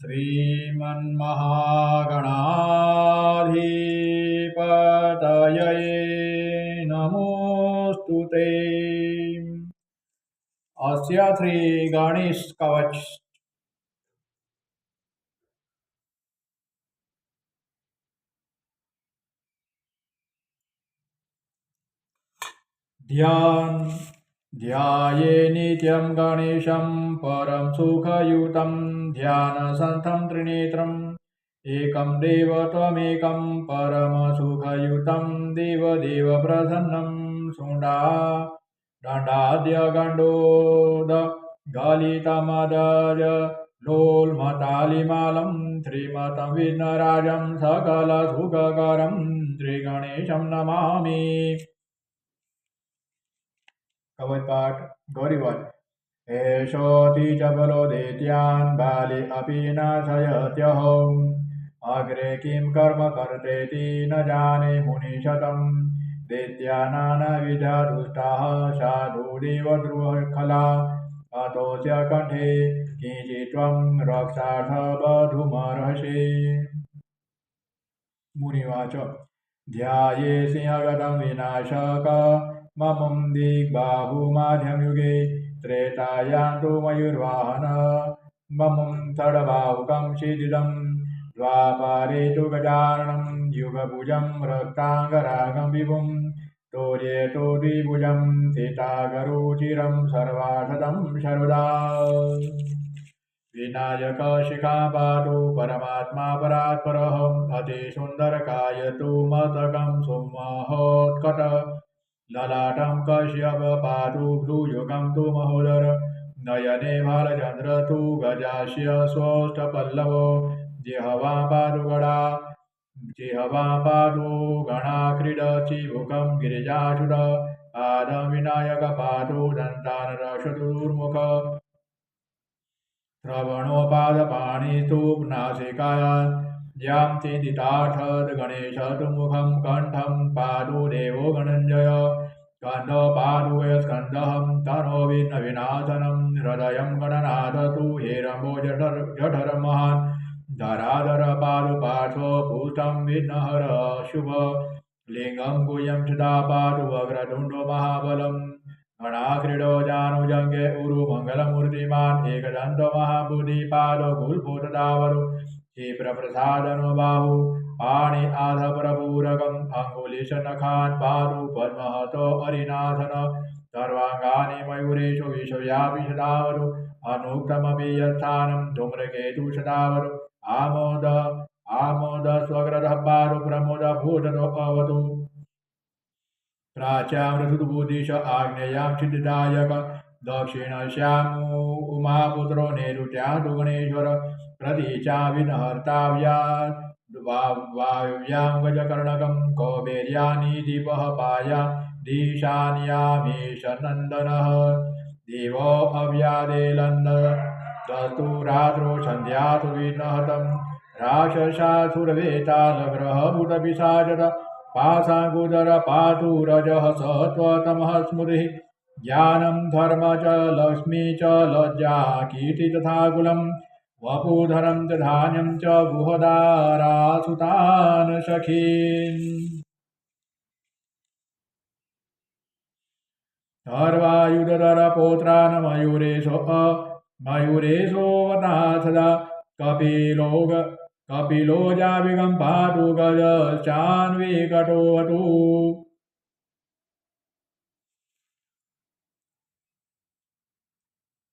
श्रीमन्महागणाधिपतये नमोऽस्तु ते। अस्य श्रीगणेशकवच ध्याये नित्यं गणेशं परं सुखयुतं ध्यानसन्तं त्रिनेत्रम् एकं देवत्वमेकं परमसुखयुतं देवदेव प्रसन्नं दण्डाद्यगण्डोद गलितमदज लोल्मतालिमालं श्रीमतं विघ्नराजं सकलसुखकरं श्रीगणेशं नमामि। कवचपाठ गौरीवच एषोऽति च बलो दैत्यान् बाले अपि नाशयत्यहम् अग्रे किं कर्म कर्तेति न जाने मुनिशतम् दैत्या नानाविधा दुष्टाः साधुदेवद्रुहखला अतोऽस्य कण्ठे किञ्चित्त्वं रक्षार्थबधूमर्हसि। मुनिवाच ध्याये सिंहगतं विनाशक ममं दिग्बाहुमाध्यमयुगे त्रेतायां तु मयूरवाहन ममं षड्बाहुकं सिद्धिदं द्वापारे तु गजाननं युगभुजं रक्ताङ्गरागं विभुं तोर्ये तु द्विभुजं सीतागरुचिरं सर्वार्थदं सर्वदा। विनायक शिखा पातु परमात्मा परात्परः अतिसुन्दरकाय तु मस्तकं सुमहोत्कट ललाटं कश्यप पातु भ्रूयुगं तु महोदर नयने भालचन्द्र तु गजास्य स्वष्टपल्लवो जिह्वा पातु गणा क्रीडचिबुकं गिरिजाच्युत पादं विनायक पातु दन्तान् रक्षतु दुर्मुख श्रवणोपादपाणिस्तु नासिकायां चिन्तितार्थं गणेश तु मुखं कण्ठं पातु देवो गणञ्जय स्कन्धो पातु स्कन्धं तनो विघ्नविनाशनं हृदयं गणनाथ तु हेरम्बो जठरमहान् धराधर पातु पार्श्वो पुष्टं विघ्नहर शुभ लिङ्गं गुह्यं सदा पातु वक्रतुण्डो महाबलम् गणाक्रीडो जानुजङ्गे उरुमङ्गलमूर्तिमान् एकदन्तो महाबुद्धिपादो गुल्फोतदावरु क्षिप्रप्रसादनो बाहु पाणि आधप्रपूरकम् अङ्गुलिशनखान् पातु पद्महतो हरिनाथन सर्वाङ्गानि मयूरेषु विश्वव्यापि सदावरु अनुक्तमपि यत्स्थानं धूम्रकेतु सदावरु आमोद स्वग्रतः पातु प्रमोद भूततो अवतु प्राच्यां ऋतुबुद्धिश आग्नेयां सिद्धिदायक दक्षिणस्याम् उमापुत्रो नैऋत्यां तु गणेश्वर प्रतीचां विनहर्ताव्यां गजकर्णकं कौबेर्यानि दीपः पाया दीशान्यामीशनन्दनः देवो अव्यादेलन्द दस्तु रात्रो सन्ध्यातु विघ्नहतं राक्षसासुरवेतालग्रहभूतपिशाचत पाशाङ्कुदर पातु रजः सत्त्वतमः स्मृतिः ज्ञानं धर्म च लक्ष्मी च लज्जा कीर्ति तथा कुलं वपुधरं च धान्यं च गुहदारासुतान् सखीन् सर्वायुधधरपौत्रान् मयूरेशोऽवताथदा कपिलो जाविगं पातु गजश्चान्विकटोऽवतु